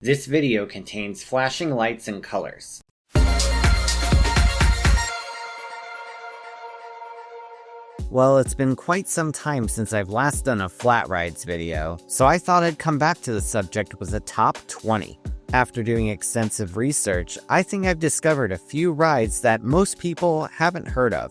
This video contains flashing lights and colors. Well, it's been quite some time since I've last done a flat rides video, so I thought I'd come back to the subject with a top 20. After doing extensive research, I think I've discovered a few rides that most people haven't heard of.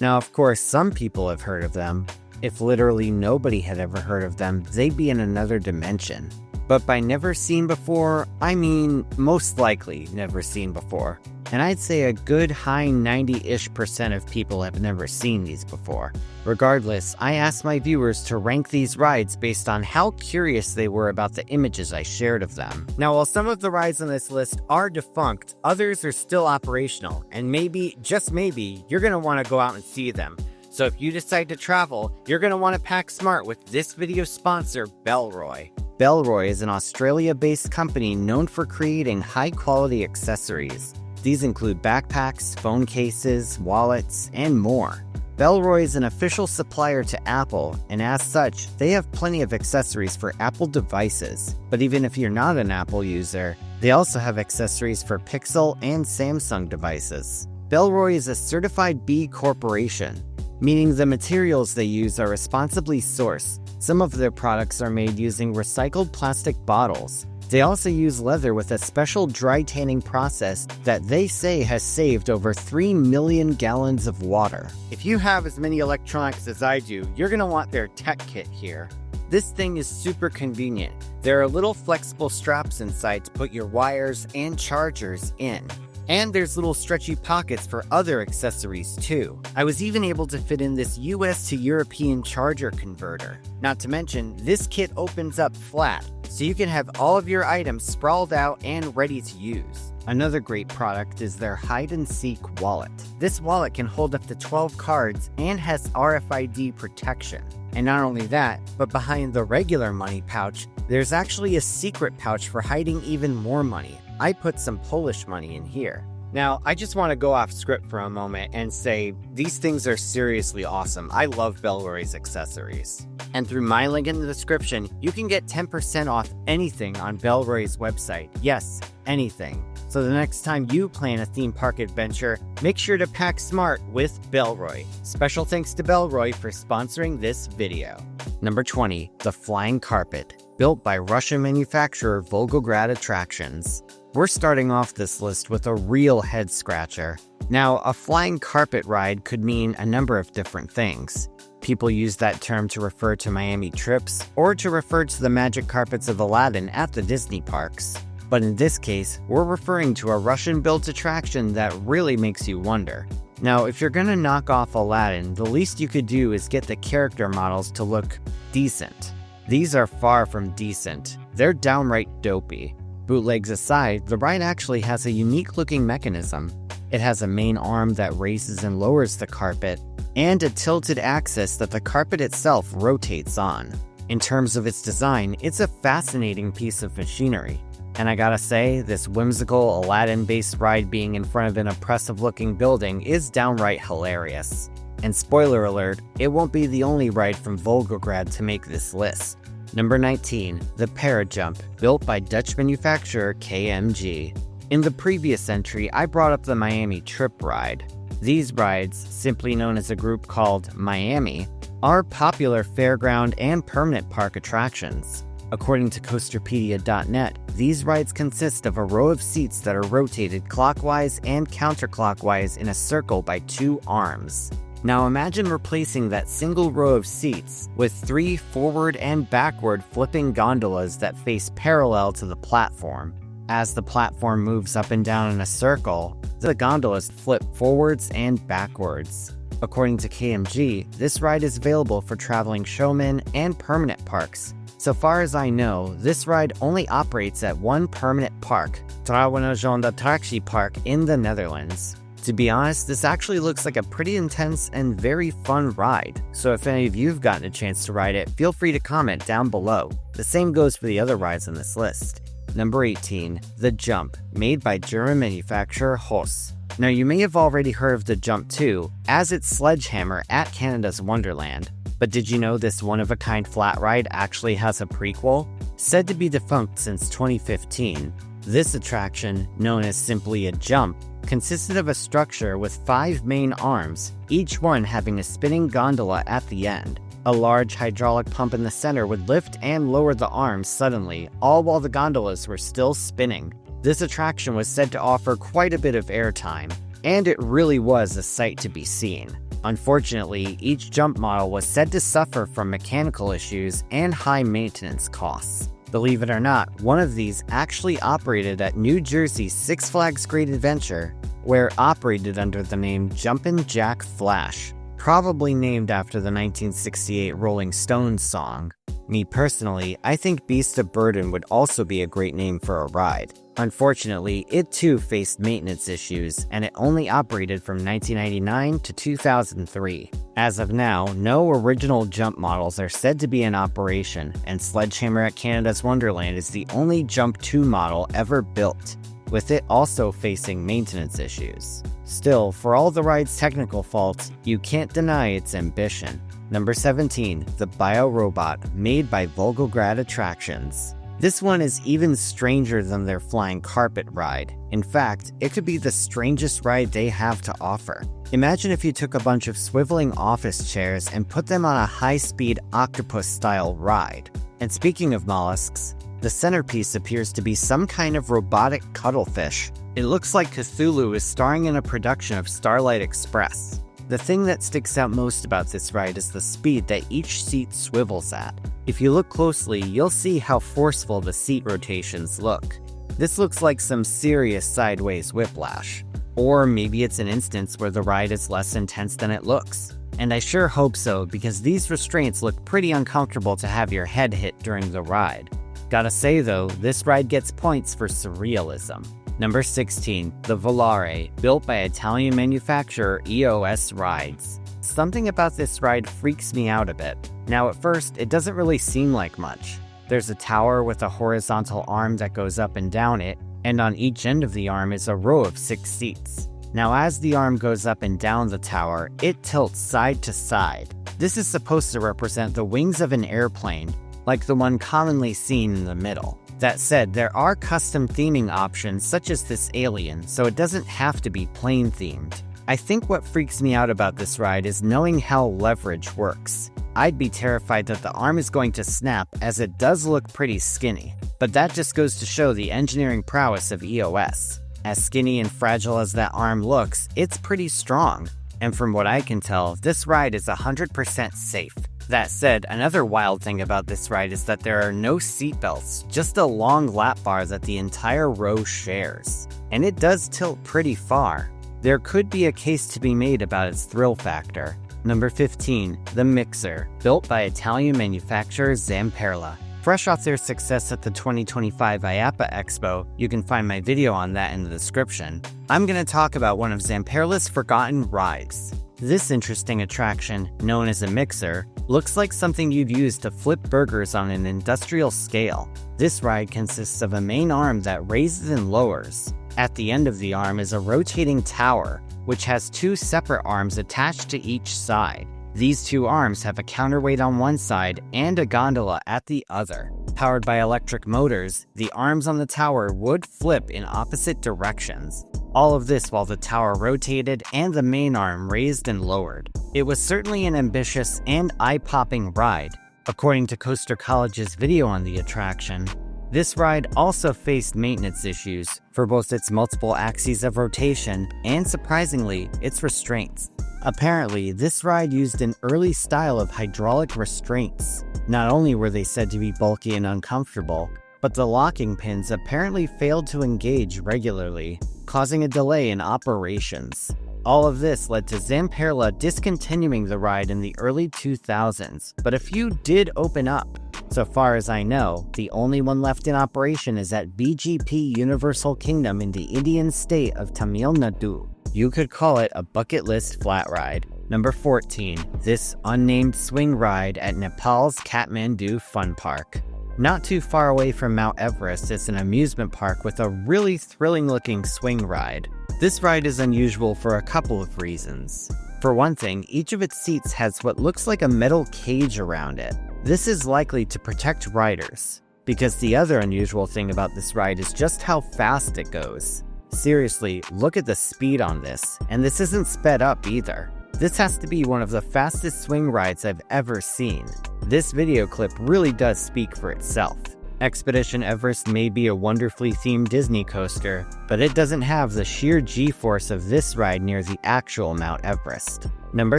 Now, of course, some people have heard of them. If literally nobody had ever heard of them, they'd be in another dimension. But by never seen before, I mean most likely never seen before. And I'd say a good high 90-ish% of people have never seen these before. Regardless, I asked my viewers to rank these rides based on how curious they were about the images I shared of them. Now, while some of the rides on this list are defunct, others are still operational, and maybe, just maybe, you're going to want to go out and see them. So if you decide to travel, you're going to want to pack smart with this video's sponsor, Bellroy. Bellroy is an Australia-based company known for creating high-quality accessories. These include backpacks, phone cases, wallets, and more. Bellroy is an official supplier to Apple, and as such, they have plenty of accessories for Apple devices. But even if you're not an Apple user, they also have accessories for Pixel and Samsung devices. Bellroy is a certified B Corporation, meaning the materials they use are responsibly sourced. Some of their products are made using recycled plastic bottles. They also use leather with a special dry tanning process that they say has saved over 3 million gallons of water. If you have as many electronics as I do, you're going to want their tech kit here. This thing is super convenient. There are little flexible straps inside to put your wires and chargers in. And there's little stretchy pockets for other accessories too. I was even able to fit in this US to European charger converter. Not to mention, this kit opens up flat, so you can have all of your items sprawled out and ready to use. Another great product is their hide-and-seek wallet. This wallet can hold up to 12 cards and has RFID protection. And not only that, but behind the regular money pouch, there's actually a secret pouch for hiding even more money. I put some Polish money in here. Now, I just want to go off script for a moment and say these things are seriously awesome. I love Bellroy's accessories. And through my link in the description, you can get 10% off anything on Bellroy's website. Yes, anything. So the next time you plan a theme park adventure, make sure to pack smart with Bellroy. Special thanks to Bellroy for sponsoring this video. Number 20, the Flying Carpet, built by Russian manufacturer Volgograd Attractions. We're starting off this list with a real head-scratcher. Now, a flying carpet ride could mean a number of different things. People use that term to refer to Miami trips, or to refer to the magic carpets of Aladdin at the Disney parks. But in this case, we're referring to a Russian-built attraction that really makes you wonder. Now, if you're gonna knock off Aladdin, the least you could do is get the character models to look decent. These are far from decent. They're downright dopey. Bootlegs aside, the ride actually has a unique-looking mechanism. It has a main arm that raises and lowers the carpet, and a tilted axis that the carpet itself rotates on. In terms of its design, it's a fascinating piece of machinery. And I gotta say, this whimsical Aladdin-based ride being in front of an impressive-looking building is downright hilarious. And spoiler alert, it won't be the only ride from Volgograd to make this list. Number 19, the Parajump, built by Dutch manufacturer KMG. In the previous entry, I brought up the Miami Trip ride. These rides, simply known as a group called Miami, are popular fairground and permanent park attractions. According to Coasterpedia.net, these rides consist of a row of seats that are rotated clockwise and counterclockwise in a circle by 2 arms. Now imagine replacing that single row of seats with 3 forward and backward flipping gondolas that face parallel to the platform. As the platform moves up and down in a circle, the gondolas flip forwards and backwards. According to KMG, this ride is available for traveling showmen and permanent parks. So far as I know, this ride only operates at one permanent park, Attractie Park in the Netherlands. To be honest, this actually looks like a pretty intense and very fun ride, so if any of you have gotten a chance to ride it, feel free to comment down below. The same goes for the other rides on this list. Number 18, the Jump, made by German manufacturer Hoss. Now you may have already heard of the Jump too, as its sledgehammer at Canada's Wonderland. But did you know this one-of-a-kind flat ride actually has a prequel? Said to be defunct since 2015, this attraction, known as simply a jump, consisted of a structure with 5 main arms, each one having a spinning gondola at the end. A large hydraulic pump in the center would lift and lower the arms suddenly, all while the gondolas were still spinning. This attraction was said to offer quite a bit of airtime, and it really was a sight to be seen. Unfortunately, each jump model was said to suffer from mechanical issues and high maintenance costs. Believe it or not, one of these actually operated at New Jersey's Six Flags Great Adventure, where it operated under the name Jumpin' Jack Flash, probably named after the 1968 Rolling Stones song. Me personally, I think Beast of Burden would also be a great name for a ride. Unfortunately, it too faced maintenance issues, and it only operated from 1999 to 2003. As of now, no original jump models are said to be in operation, and Sledgehammer at Canada's Wonderland is the only Jump 2 model ever built, with it also facing maintenance issues. Still, for all the ride's technical faults, you can't deny its ambition. Number 17, the Biorobot, made by Volgograd Attractions. This one is even stranger than their flying carpet ride. In fact, it could be the strangest ride they have to offer. Imagine if you took a bunch of swiveling office chairs and put them on a high-speed octopus-style ride. And speaking of mollusks, the centerpiece appears to be some kind of robotic cuttlefish. It looks like Cthulhu is starring in a production of Starlight Express. The thing that sticks out most about this ride is the speed that each seat swivels at. If you look closely, you'll see how forceful the seat rotations look. This looks like some serious sideways whiplash. Or maybe it's an instance where the ride is less intense than it looks. And I sure hope so, because these restraints look pretty uncomfortable to have your head hit during the ride. Gotta say though, this ride gets points for surrealism. Number 16, the Volare, built by Italian manufacturer EOS Rides. Something about this ride freaks me out a bit. Now at first, it doesn't really seem like much. There's a tower with a horizontal arm that goes up and down it, and on each end of the arm is a row of 6 seats. Now as the arm goes up and down the tower, it tilts side to side. This is supposed to represent the wings of an airplane, like the one commonly seen in the middle. That said, there are custom theming options such as this alien, so it doesn't have to be plane themed. I think what freaks me out about this ride is knowing how leverage works. I'd be terrified that the arm is going to snap, as it does look pretty skinny. But that just goes to show the engineering prowess of EOS. As skinny and fragile as that arm looks, it's pretty strong. And from what I can tell, this ride is 100% safe. That said, another wild thing about this ride is that there are no seatbelts, just a long lap bar that the entire row shares. And it does tilt pretty far. There could be a case to be made about its thrill factor. Number 15, the Mixer, built by Italian manufacturer Zamperla. Fresh off their success at the 2025 IAAPA Expo, you can find my video on that in the description, I'm going to talk about one of Zamperla's forgotten rides. This interesting attraction, known as a mixer, looks like something you'd use to flip burgers on an industrial scale. This ride consists of a main arm that raises and lowers. At the end of the arm is a rotating tower, which has 2 separate arms attached to each side. These 2 arms have a counterweight on one side and a gondola at the other. Powered by electric motors, the arms on the tower would flip in opposite directions. All of this while the tower rotated and the main arm raised and lowered. It was certainly an ambitious and eye-popping ride. According to Coaster College's video on the attraction, this ride also faced maintenance issues for both its multiple axes of rotation and, surprisingly, its restraints. Apparently, this ride used an early style of hydraulic restraints. Not only were they said to be bulky and uncomfortable, but the locking pins apparently failed to engage regularly, causing a delay in operations. All of this led to Zamperla discontinuing the ride in the early 2000s, but a few did open up. So far as I know, the only one left in operation is at BGP Universal Kingdom in the Indian state of Tamil Nadu. You could call it a bucket list flat ride. Number 14, this unnamed swing ride at Nepal's Kathmandu Fun Park. Not too far away from Mount Everest is an amusement park with a really thrilling looking swing ride. This ride is unusual for a couple of reasons. For one thing, each of its seats has what looks like a metal cage around it. This is likely to protect riders, because the other unusual thing about this ride is just how fast it goes. Seriously, look at the speed on this, and this isn't sped up either. This has to be one of the fastest swing rides I've ever seen. This video clip really does speak for itself. Expedition Everest may be a wonderfully themed Disney coaster, but it doesn't have the sheer G-force of this ride near the actual Mount Everest. Number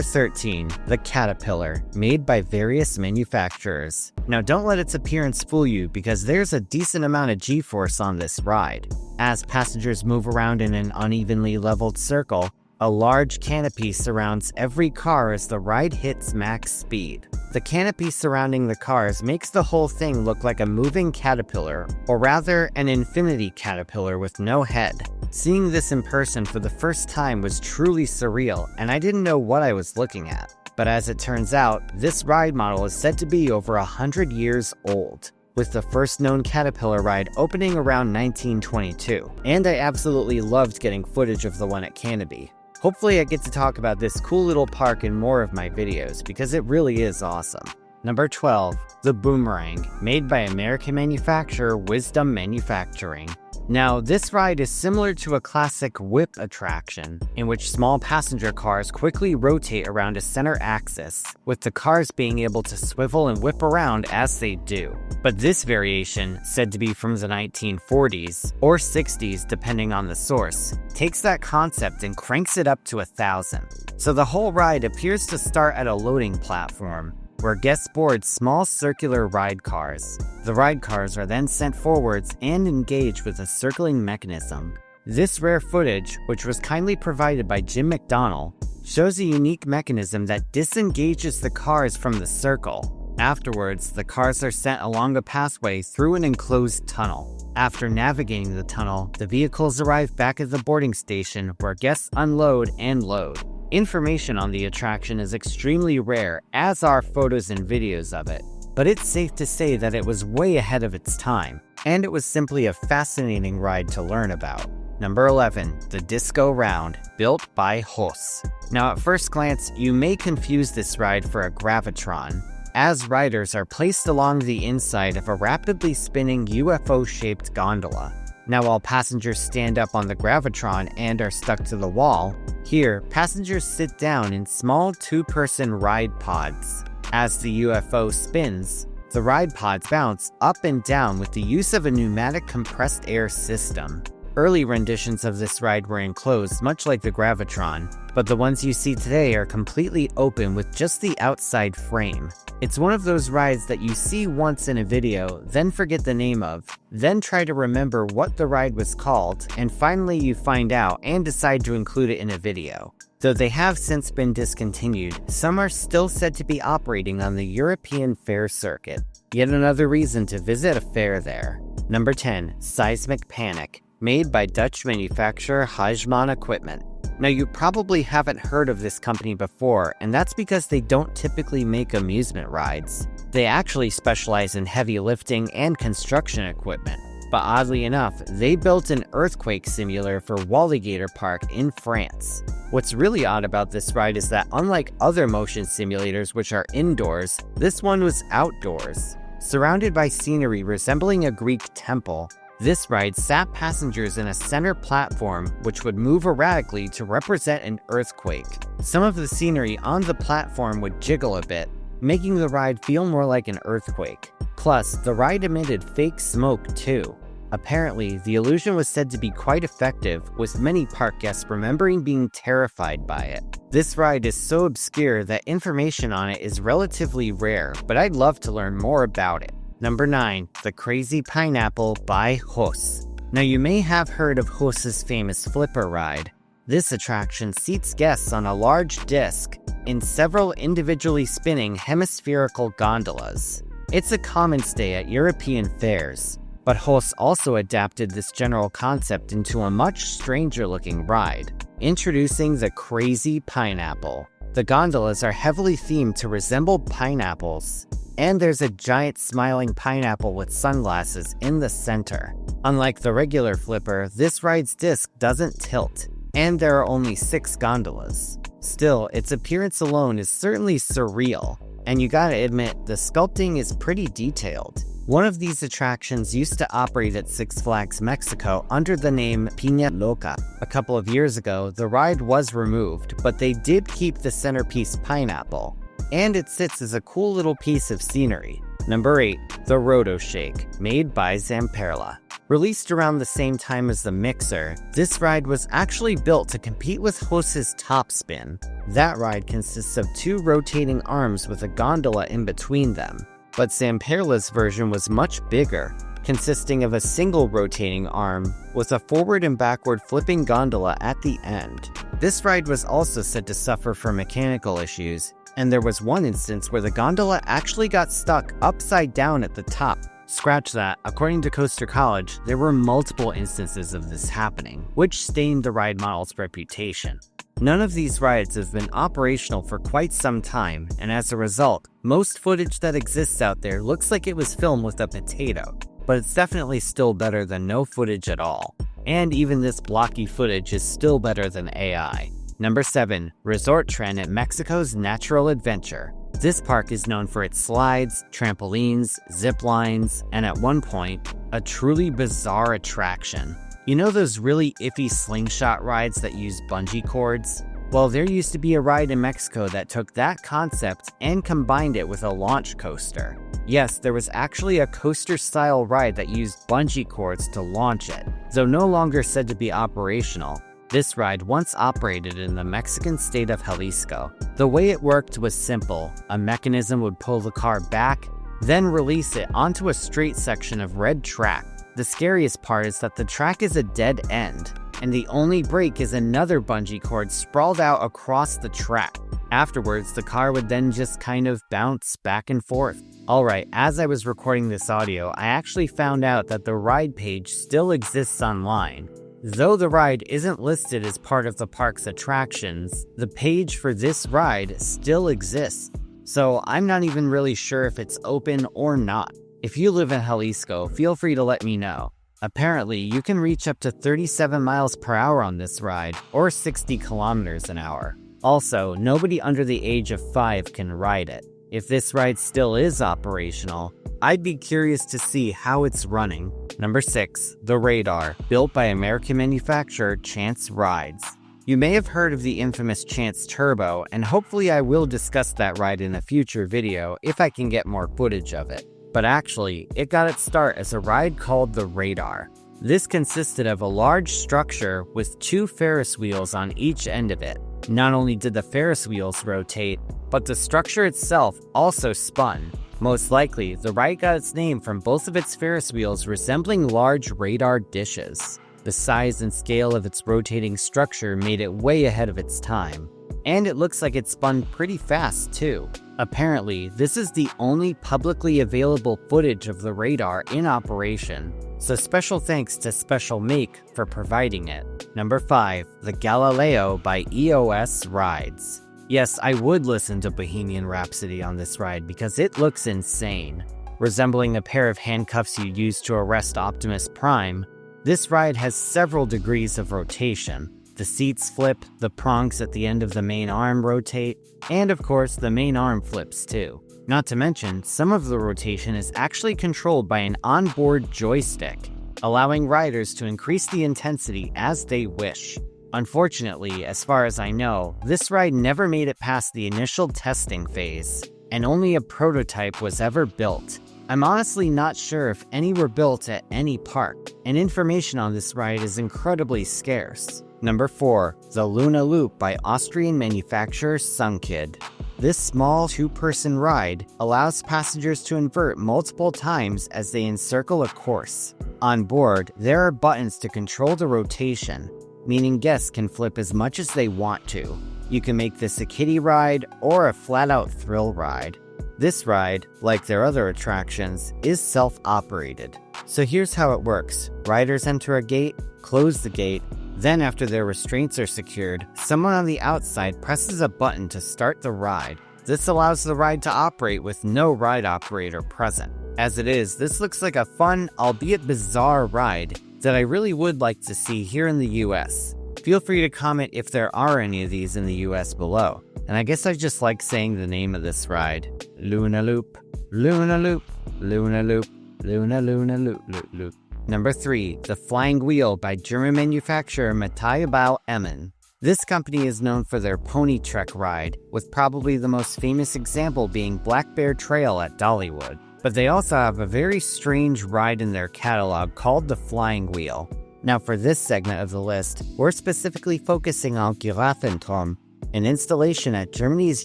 13. The Caterpillar, made by various manufacturers. Now don't let its appearance fool you, because there's a decent amount of G-force on this ride. As passengers move around in an unevenly leveled circle, a large canopy surrounds every car as the ride hits max speed. The canopy surrounding the cars makes the whole thing look like a moving caterpillar, or rather an infinity caterpillar with no head. Seeing this in person for the first time was truly surreal, and I didn't know what I was looking at. But as it turns out, this ride model is said to be over 100 years old, with the first known caterpillar ride opening around 1922. And I absolutely loved getting footage of the one at Canopy. Hopefully I get to talk about this cool little park in more of my videos, because it really is awesome. Number 12. The Boomerang, made by American manufacturer Wisdom Manufacturing. Now, this ride is similar to a classic whip attraction, in which small passenger cars quickly rotate around a center axis, with the cars being able to swivel and whip around as they do. But this variation, said to be from the 1940s, or 60s depending on the source, takes that concept and cranks it up to 1,000. So the whole ride appears to start at a loading platform, where guests board small circular ride cars. The ride cars are then sent forwards and engage with a circling mechanism. This rare footage, which was kindly provided by Jim McDonnell, shows a unique mechanism that disengages the cars from the circle. Afterwards, the cars are sent along a pathway through an enclosed tunnel. After navigating the tunnel, the vehicles arrive back at the boarding station where guests unload and load. Information on the attraction is extremely rare, as are photos and videos of it, but it's safe to say that it was way ahead of its time, and it was simply a fascinating ride to learn about. Number 11. The Disco Round, built by Hos. Now at first glance, you may confuse this ride for a gravitron, as riders are placed along the inside of a rapidly spinning UFO-shaped gondola. Now while passengers stand up on the gravitron and are stuck to the wall, here, passengers sit down in small two-person ride pods. As the UFO spins, the ride pods bounce up and down with the use of a pneumatic compressed air system. Early renditions of this ride were enclosed, much like the gravitron, but the ones you see today are completely open with just the outside frame. It's one of those rides that you see once in a video, then forget the name of, then try to remember what the ride was called, and finally you find out and decide to include it in a video. Though they have since been discontinued, some are still said to be operating on the European fair circuit. Yet another reason to visit a fair there. Number 10. Sismic Panic, made by Dutch manufacturer Hajman Equipment. Now you probably haven't heard of this company before, and that's because they don't typically make amusement rides. They actually specialize in heavy lifting and construction equipment. But oddly enough, they built an earthquake simulator for Walligator Park in France. What's really odd about this ride is that unlike other motion simulators which are indoors, this one was outdoors. Surrounded by scenery resembling a Greek temple, this ride sat passengers in a center platform which would move erratically to represent an earthquake. Some of the scenery on the platform would jiggle a bit, making the ride feel more like an earthquake. Plus, the ride emitted fake smoke too. Apparently, the illusion was said to be quite effective, with many park guests remembering being terrified by it. This ride is so obscure that information on it is relatively rare, but I'd love to learn more about it. Number 9. The Crazy Pineapple by Hos. Now you may have heard of Hos's famous Flipper ride. This attraction seats guests on a large disc in several individually spinning hemispherical gondolas. It's a common stay at European fairs, but Hos also adapted this general concept into a much stranger-looking ride. Introducing the Crazy Pineapple. The gondolas are heavily themed to resemble pineapples, and there's a giant smiling pineapple with sunglasses in the center. Unlike the regular Flipper, this ride's disc doesn't tilt, and there are only 6 gondolas. Still, its appearance alone is certainly surreal, and you gotta admit, the sculpting is pretty detailed. One of these attractions used to operate at Six Flags Mexico under the name Piña Loca. A couple of years ago, the ride was removed, but they did keep the centerpiece pineapple, and it sits as a cool little piece of scenery. Number 8. The Rotoshake, made by Zamperla. Released around the same time as the Mixer, this ride was actually built to compete with Host's Top Spin. That ride consists of 2 rotating arms with a gondola in between them, but Zamperla's version was much bigger, consisting of a single rotating arm with a forward and backward flipping gondola at the end. This ride was also said to suffer from mechanical issues, and there was one instance where the gondola actually got stuck upside down at the top. Scratch that, according to Coaster College, there were multiple instances of this happening, which stained the ride model's reputation. None of these rides have been operational for quite some time, and as a result, most footage that exists out there looks like it was filmed with a potato, but it's definitely still better than no footage at all. And even this blocky footage is still better than AI. Number 7. Resortren at Mexico's Natural Adventure. This park is known for its slides, trampolines, zip lines, and at one point, a truly bizarre attraction. You know those really iffy slingshot rides that use bungee cords? Well, there used to be a ride in Mexico that took that concept and combined it with a launch coaster. Yes, there was actually a coaster-style ride that used bungee cords to launch it. Though no longer said to be operational, this ride once operated in the Mexican state of Jalisco. The way it worked was simple. A mechanism would pull the car back, then release it onto a straight section of red track. The scariest part is that the track is a dead end, and the only break is another bungee cord sprawled out across the track. Afterwards, the car would then just kind of bounce back and forth. Alright, as I was recording this audio, I actually found out that the ride page still exists online. Though the ride isn't listed as part of the park's attractions, the page for this ride still exists. So I'm not even really sure if it's open or not. If you live in Jalisco, feel free to let me know. Apparently, you can reach up to 37 miles per hour on this ride, or 60 kilometers an hour. Also, nobody under the age of 5 can ride it. If this ride still is operational, I'd be curious to see how it's running. Number 6. The Radar, built by American manufacturer Chance Rides. You may have heard of the infamous Chance Turbo, and hopefully I will discuss that ride in a future video if I can get more footage of it. But actually, it got its start as a ride called the Radar. This consisted of a large structure with 2 Ferris wheels on each end of it. Not only did the Ferris wheels rotate, but the structure itself also spun. Most likely, the ride got its name from both of its Ferris wheels resembling large radar dishes. The size and scale of its rotating structure made it way ahead of its time. And it looks like it spun pretty fast too. Apparently, this is the only publicly available footage of the Radar in operation, so special thanks to Special Make for providing it. Number 5. The Galileo by EOS Rides. Yes, I would listen to Bohemian Rhapsody on this ride because it looks insane. Resembling a pair of handcuffs you use to arrest Optimus Prime, this ride has several degrees of rotation. The seats flip, the prongs at the end of the main arm rotate, and of course the main arm flips too. Not to mention, some of the rotation is actually controlled by an onboard joystick, allowing riders to increase the intensity as they wish. Unfortunately, as far as I know, this ride never made it past the initial testing phase, and only a prototype was ever built. I'm honestly not sure if any were built at any park, and information on this ride is incredibly scarce. Number 4. The Luna Loop by Austrian manufacturer Sunkid. This small 2-person ride allows passengers to invert multiple times as they encircle a course. On board, there are buttons to control the rotation, meaning guests can flip as much as they want to. You can make this a kiddie ride or a flat-out thrill ride. This ride, like their other attractions, is self-operated. So here's how it works. Riders enter a gate, close the gate, then after their restraints are secured, someone on the outside presses a button to start the ride. This allows the ride to operate with no ride operator present. As it is, this looks like a fun, albeit bizarre ride that I really would like to see here in the US. Feel free to comment if there are any of these in the US below. And I guess I just like saying the name of this ride. Luna Loop, Luna Loop, Luna Loop, Luna Luna Loop Loop Loop. Number 3. The Flying Wheel by German manufacturer Metallbau Emmen. This company is known for their Pony Trek ride, with probably the most famous example being Black Bear Trail at Dollywood. But they also have a very strange ride in their catalog called the Flying Wheel. Now for this segment of the list, we're specifically focusing on Giraffenturm, an installation at Germany's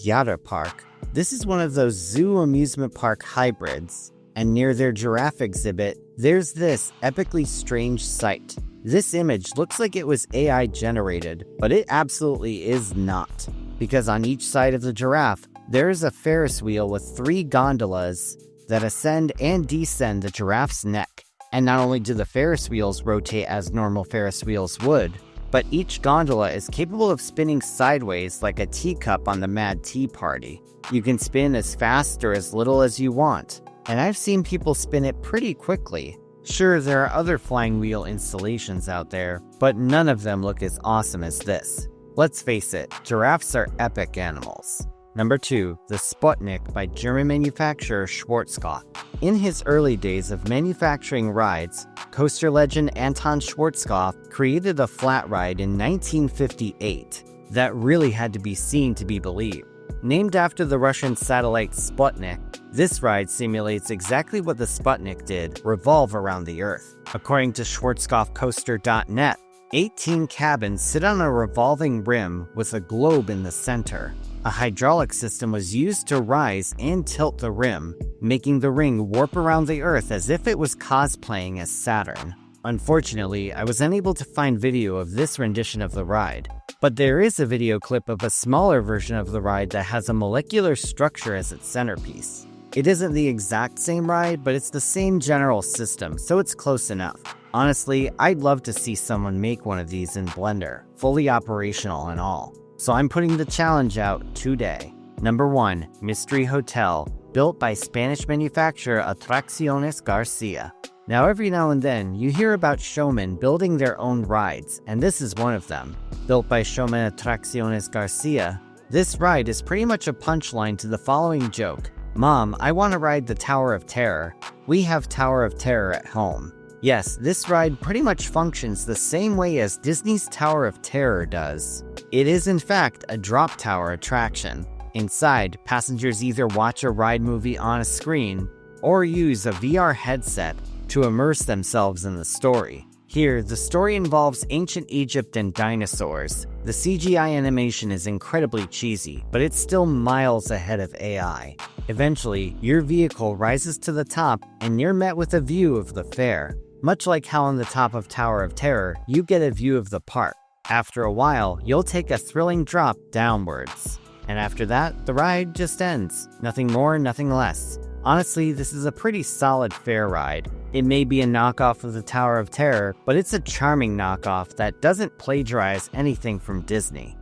Jade Park. This is one of those zoo amusement park hybrids, and near their giraffe exhibit, there's this epically strange sight. This image looks like it was AI generated, but it absolutely is not, because on each side of the giraffe, there is a Ferris wheel with 3 gondolas that ascend and descend the giraffe's neck. And not only do the Ferris wheels rotate as normal Ferris wheels would, but each gondola is capable of spinning sideways like a teacup on the Mad Tea Party. You can spin as fast or as little as you want, and I've seen people spin it pretty quickly. Sure, there are other flying wheel installations out there, but none of them look as awesome as this. Let's face it, giraffes are epic animals. Number 2. The Sputnik by German manufacturer Schwarzkopf. In his early days of manufacturing rides, coaster legend Anton Schwarzkopf created a flat ride in 1958 that really had to be seen to be believed. Named after the Russian satellite Sputnik, this ride simulates exactly what the Sputnik did, revolve around the Earth. According to SchwarzkopfCoaster.net, 18 cabins sit on a revolving rim with a globe in the center. A hydraulic system was used to rise and tilt the rim, making the ring warp around the Earth as if it was cosplaying as Saturn. Unfortunately, I was unable to find video of this rendition of the ride, but there is a video clip of a smaller version of the ride that has a molecular structure as its centerpiece. It isn't the exact same ride, but it's the same general system, so it's close enough. Honestly, I'd love to see someone make one of these in Blender, fully operational and all. So I'm putting the challenge out today. Number 1. Mystery Hotel, built by Spanish manufacturer Atracciones Garcia. Now every now and then, you hear about showmen building their own rides, and this is one of them. Built by showman Atracciones Garcia, this ride is pretty much a punchline to the following joke. Mom, I want to ride the Tower of Terror. We have Tower of Terror at home. Yes, this ride pretty much functions the same way as Disney's Tower of Terror does. It is in fact a drop tower attraction. Inside, passengers either watch a ride movie on a screen or use a VR headset to immerse themselves in the story. Here, the story involves ancient Egypt and dinosaurs. The CGI animation is incredibly cheesy, but it's still miles ahead of AI. Eventually, your vehicle rises to the top and you're met with a view of the fair. Much like how on the top of Tower of Terror, you get a view of the park. After a while, you'll take a thrilling drop downwards. And after that, the ride just ends. Nothing more, nothing less. Honestly, this is a pretty solid fair ride. It may be a knockoff of the Tower of Terror, but it's a charming knockoff that doesn't plagiarize anything from Disney.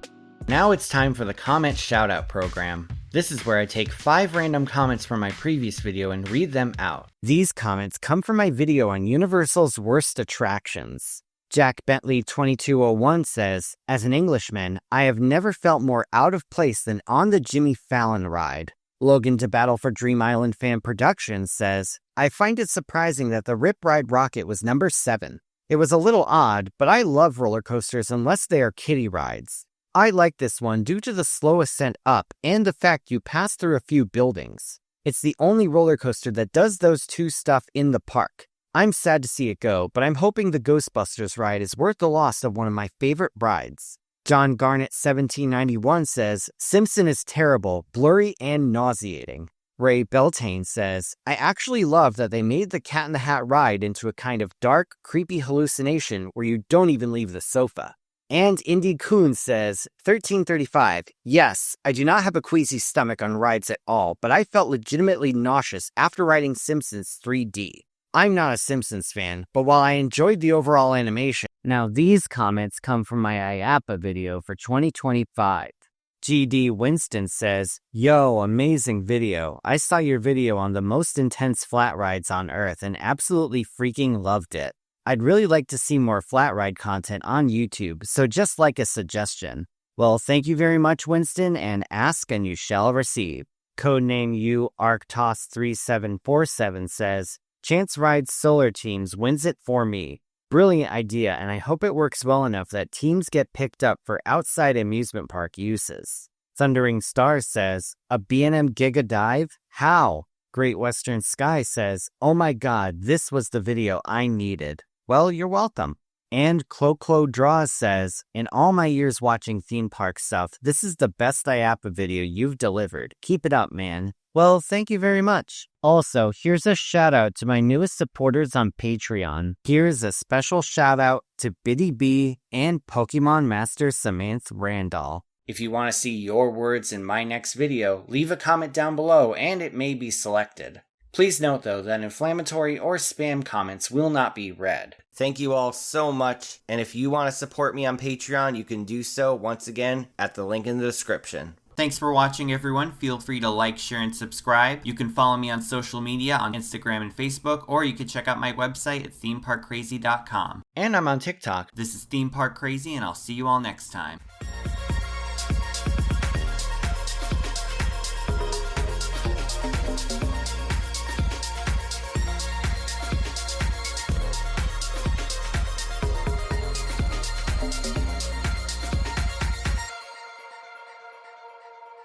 Now it's time for the comment shoutout program. This is where I take 5 random comments from my previous video and read them out. These comments come from my video on Universal's worst attractions. Jack Bentley 2201 says, as an Englishman, I have never felt more out of place than on the Jimmy Fallon ride. Logan to Battle for Dream Island Fan Productions says, I find it surprising that the Rip Ride Rocket was number 7. It was a little odd, but I love roller coasters unless they are kiddie rides. I like this one due to the slow ascent up and the fact you pass through a few buildings. It's the only roller coaster that does those two stuff in the park. I'm sad to see it go, but I'm hoping the Ghostbusters ride is worth the loss of one of my favorite rides. John Garnett 1791 says, Simpson is terrible, blurry, and nauseating. Ray Beltane says, I actually love that they made the Cat in the Hat ride into a kind of dark, creepy hallucination where you don't even leave the sofa. And Indy Coon says, 1335, yes, I do not have a queasy stomach on rides at all, but I felt legitimately nauseous after riding Simpsons 3D. I'm not a Simpsons fan, but while I enjoyed the overall animation, now these comments come from my IAPA video for 2025. GD Winston says, yo, amazing video. I saw your video on the most intense flat rides on Earth and absolutely freaking loved it. I'd really like to see more flat ride content on YouTube, so just like a suggestion. Well, thank you very much, Winston, and ask and you shall receive. Codename U ArcToss3747 says, Chance Rides Solar Teams wins it for me. Brilliant idea, and I hope it works well enough that teams get picked up for outside amusement park uses. Thundering Stars says, a B&M Giga Dive? How? Great Western Sky says, oh my god, this was the video I needed. Well, you're welcome. And Clo Draws says, in all my years watching theme park stuff, this is the best IAPA video you've delivered. Keep it up, man. Well, thank you very much. Also, here's a shout out to my newest supporters on Patreon. Here's a special shout out to Biddy B and Pokemon Master Samantha Randall. If you want to see your words in my next video, leave a comment down below and it may be selected. Please note though that inflammatory or spam comments will not be read. Thank you all so much, and if you want to support me on Patreon, you can do so once again at the link in the description. Thanks for watching, everyone. Feel free to like, share, and subscribe. You can follow me on social media on Instagram and Facebook, or you can check out my website at themeparkcrazy.com. And I'm on TikTok. This is Theme Park Crazy, and I'll see you all next time.